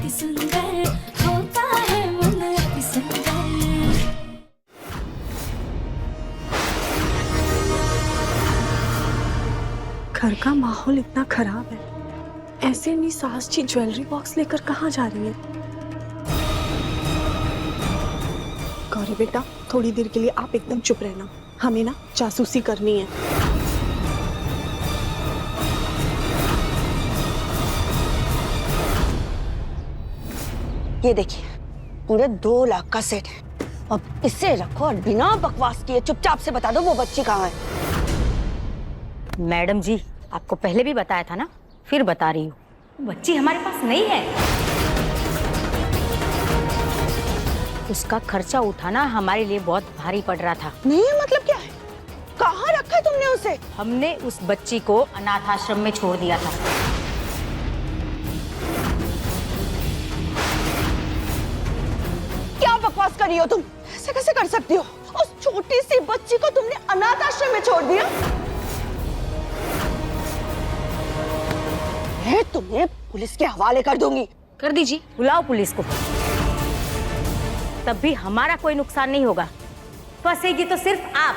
अति सुंदर होता है मन अति सुंदर। घर का माहौल इतना खराब है, ऐसे में सास जी ज्वेलरी बॉक्स लेकर कहाँ जा रही है? गौरी बेटा, थोड़ी देर के लिए आप एकदम चुप रहना, हमें ना जासूसी करनी है। ये देखिए, पूरे 2 लाख का सेट है। अब इसे रखो और बिना बकवास किए चुपचाप से बता दो वो बच्ची कहाँ है। मैडम जी, आपको पहले भी बताया था ना, फिर बता रही हूँ, बच्ची हमारे पास नहीं है। उसका खर्चा उठाना हमारे लिए बहुत भारी पड़ रहा था। नहीं मतलब क्या है? कहाँ रखा है तुमने उसे? हमने उस बच्ची को अनाथ आश्रम में छोड़ दिया था। क्या बकवास कर रही हो तुम? ऐसे कैसे कर सकती हो? उस छोटी सी बच्ची को तुमने अनाथ आश्रम में छोड़ दिया? मैं तुम्हें पुलिस के हवाले कर दूंगी। कर दीजिए, बुलाओ पुलिस को, तब भी हमारा कोई नुकसान नहीं होगा। फंसेगी तो सिर्फ आप,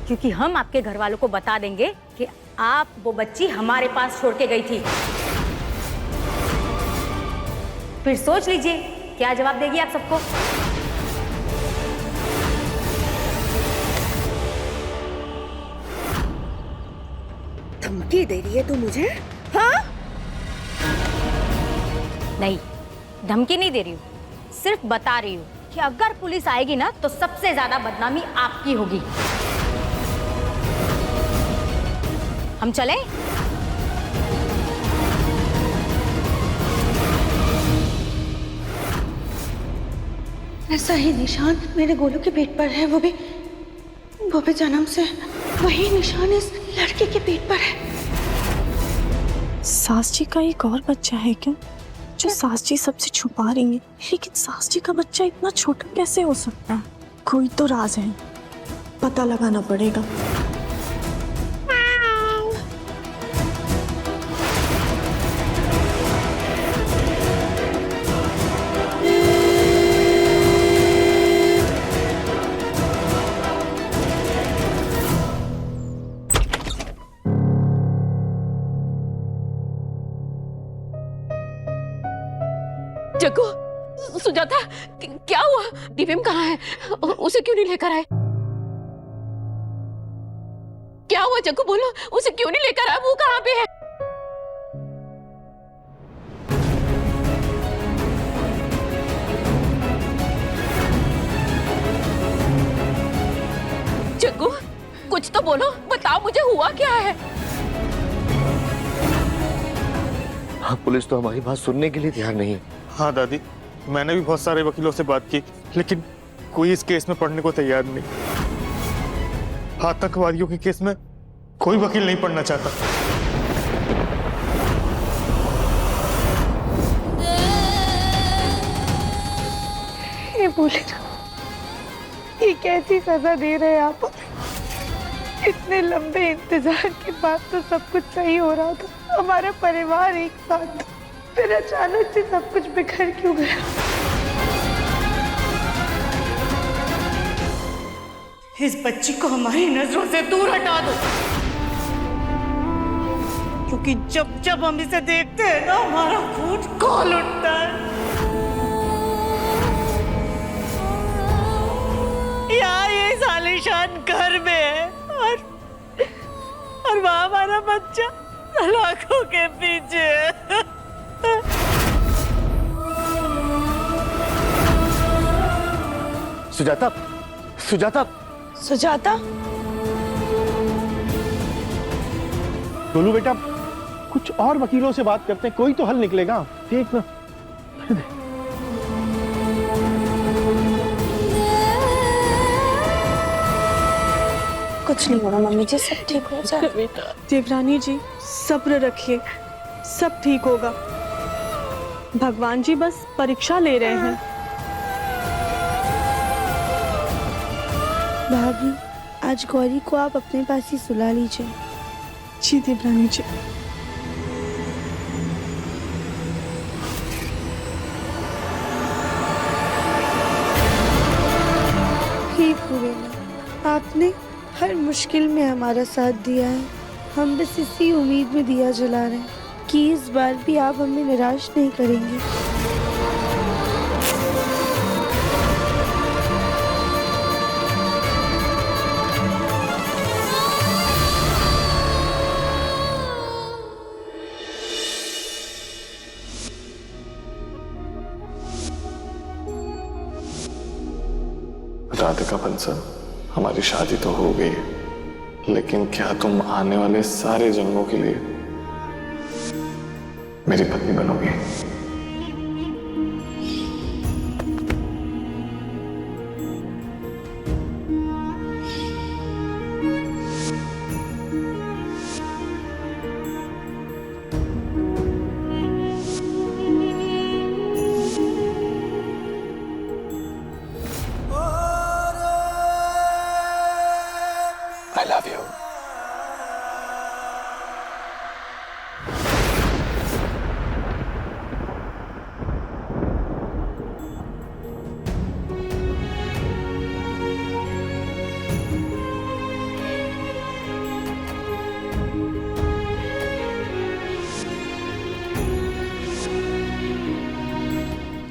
क्योंकि हम आपके घर वालों को बता देंगे कि आप वो बच्ची हमारे पास छोड़ के गई थी। फिर सोच लीजिए क्या जवाब देगी आप सबको। धमकी दे रही है तू मुझे? हाँ? नहीं, धमकी नहीं दे रही हूँ, सिर्फ बता रही हूँ कि अगर पुलिस आएगी ना तो सबसे ज्यादा बदनामी आपकी होगी। हम चलें? ऐसा ही निशान मेरे गोलू के पेट पर है, वो भी जन्म से वही निशान इस लड़के के पेट पर है। सास जी का एक और बच्चा है क्या, जो सास जी सबसे छुपा रही हैं? लेकिन सास जी का बच्चा इतना छोटा कैसे हो सकता है? कोई तो राज है, पता लगाना पड़ेगा। जग्गू, सुजाता, क्या हुआ? दिव्यम कहाँ है? उसे क्यों नहीं लेकर आए? क्या हुआ जग्गू, बोलो, उसे क्यों नहीं लेकर आए? वो कहाँ पे है? जग्गू, कुछ तो बोलो, बताओ मुझे हुआ क्या है? हाँ, पुलिस तो हमारी बात सुनने के लिए तैयार नहीं है। हाँ दादी, मैंने भी बहुत सारे वकीलों से बात की, लेकिन कोई इस केस में पढ़ने को तैयार नहीं। आतंकवादियों के केस में कोई वकील नहीं पढ़ना चाहता। ये पुलिस, ये कैसी सजा दे रहे हैं आप? इतने लंबे इंतजार के बाद तो सब कुछ सही हो रहा था, हमारा परिवार एक साथ था, फिर अचानक से सब कुछ बिखर क्यों गया? इस बच्ची को हमारी नजरों से दूर हटा दो, क्योंकि जब जब हम इसे देखते हैं ना, हमारा खून खौल उठता है। यहाँ ये सालिशान घर में है और वहाँ हमारा बच्चा सलाखों के पीछे है। सुजाता, सुजाता, सुजाता, गोलू बेटा, कुछ और वकीलों से बात करते हैं, कोई तो हल निकलेगा। देख ना, कुछ नहीं होगा मम्मी जी, सब ठीक हो जाएगा। देवरानी जी, सब्र रखिए, सब ठीक होगा। भगवान जी बस परीक्षा ले रहे हैं। भाभी, आज गौरी को आप अपने पास ही सुला लीजिए। जी देवरानी जी। मुश्किल में हमारा साथ दिया है। हम बस इसी उम्मीद में दिया जला रहे हैं कि इस बार भी आप हमें निराश नहीं करेंगे। राधिका बंसल, हमारी शादी तो हो गई है, लेकिन क्या तुम आने वाले सारे जन्मों के लिए मेरी पत्नी बनोगी? I love you.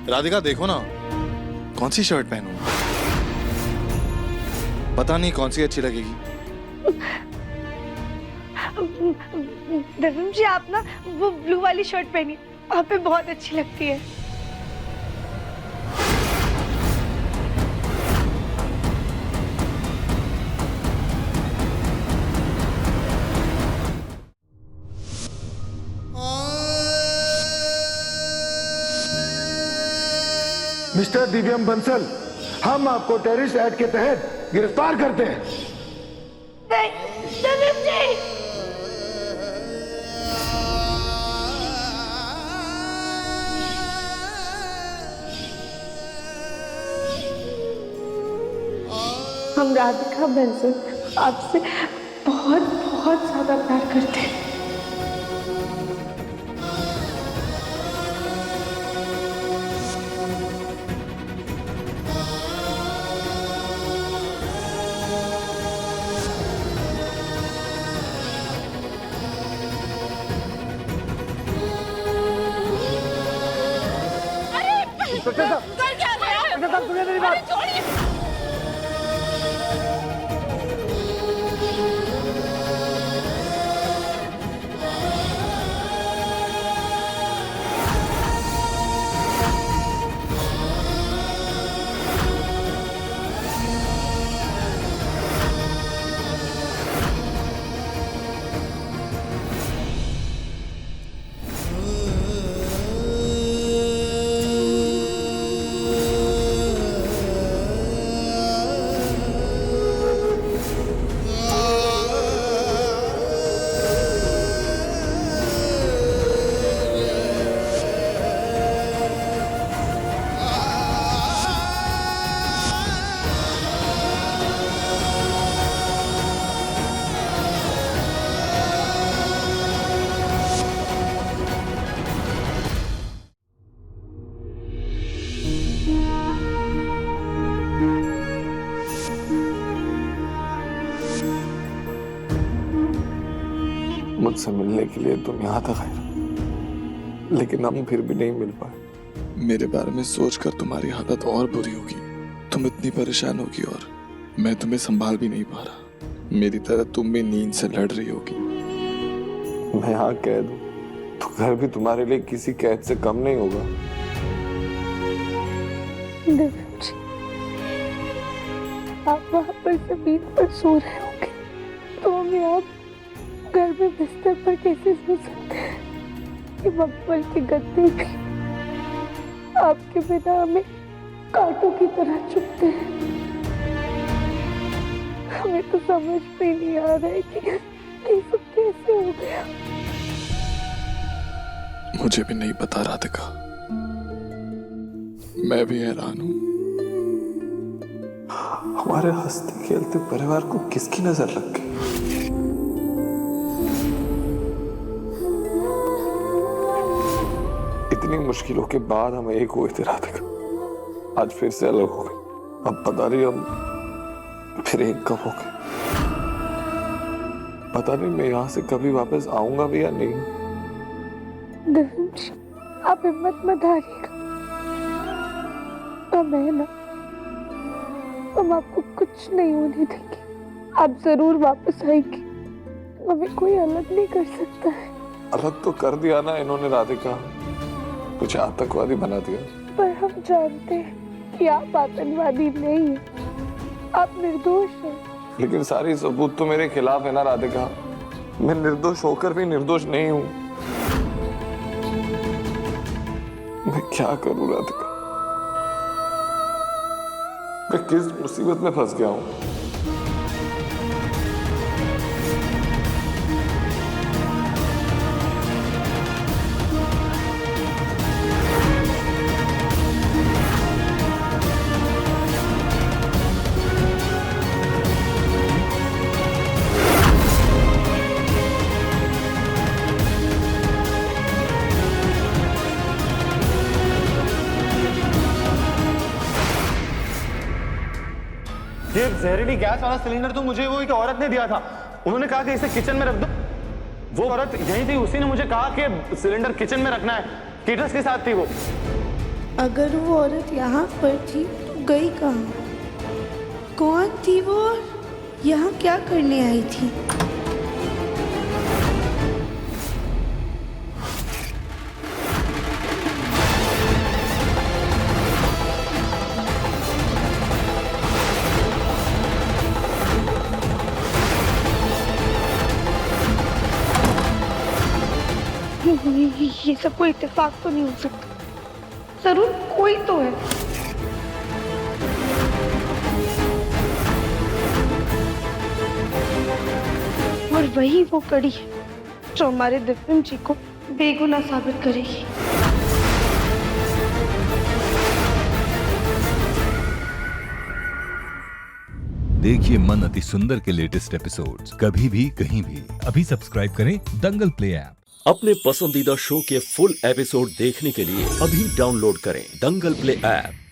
राधिका देखो ना, कौन सी शर्ट पहनूं? पता नहीं कौन सी अच्छी लगेगी। धर्म जी आप ना वो ब्लू वाली शर्ट पहनी, आप पे बहुत अच्छी लगती है। मिस्टर दिव्यम बंसल, हम आपको टेररिस्ट एक्ट के तहत गिरफ्तार करते हैं। धर्म जी हम राधिका बंसल आपसे बहुत बहुत ज्यादा प्यार करते हैं। कर क्या रहे हैं? मेरी बात छोड़िए। मुझसे मिलने के लिए तुम यहाँ तक आए, लेकिन हम फिर भी नहीं मिल पाए। मेरे बारे में सोचकर तुम्हारी हालत और बुरी होगी। तुम इतनी परेशान होगी और मैं तुम्हें संभाल भी नहीं पा रहा। मेरी तरह तुम भी नींद से लड़ रही होगी। मैं यहाँ कैद हूँ तो घर भी तुम्हारे लिए किसी कैद से कम नहीं होगा। आप वहाँ पर जमीन पर सो रहे होंगे तो हमें आप घर में बिस्तर पर कैसे सो सकते हैं? कि मकबल के गद्दे भी आपके बिना हमें कांटों की तरह चुभते हैं। हमें तो समझ में नहीं आ रहा है कि ये सब कैसे हो गया। मुझे भी नहीं पता राधिका, मैं भी हैरान हूँ। हमारे हंसते खेलते परिवार को किसकी नजर लग गई? इतनी मुश्किलों के बाद हम एक हुए थे राधिका, आज फिर से अलग हो गए। अब पता नहीं हम फिर एक कब हो गए। पता नहीं मैं यहाँ से कभी वापस आऊंगा भी या नहीं। दिव्यम जी, आप हिम्मत मत हारिएगा। हम है ना, हम आपको कुछ नहीं होने देंगे। आप जरूर वापस आएंगे, हमें कोई अलग नहीं कर सकता है। अलग तो कर दिया ना इन्होंने राधिका, कुछ आतंकवादी बना दिया। पर हम जानते हैं कि आप आतंकवादी नहीं हैं, आप निर्दोष हैं। लेकिन सारी सबूत तो मेरे खिलाफ है ना राधिका, मैं निर्दोष होकर भी निर्दोष नहीं हूँ। मैं क्या करूँ राधिका, मैं किस मुसीबत में फंस गया हूँ। ये जहरीली गैस वाला सिलेंडर तो मुझे वो एक औरत ने दिया था। उन्होंने कहा कि इसे किचन में रख दो। वो औरत यहीं थी, उसी ने मुझे कहा कि सिलेंडर किचन में रखना है। केटरस के साथ थी वो। अगर वो औरत यहाँ पर थी तो गई कहाँ? कौन थी वो और यहाँ क्या करने आई थी? ये सब कोई इत्तेफाक तो नहीं हो सकता, जरूर कोई तो है। और वही वो कड़ी है जो हमारे दिव्यम जी को बेगुनाह साबित करेगी। देखिए मन अति सुंदर के लेटेस्ट एपिसोड्स कभी भी कहीं भी। अभी सब्सक्राइब करें दंगल प्ले ऐप। अपने पसंदीदा शो के फुल एपिसोड देखने के लिए अभी डाउनलोड करें दंगल प्ले ऐप।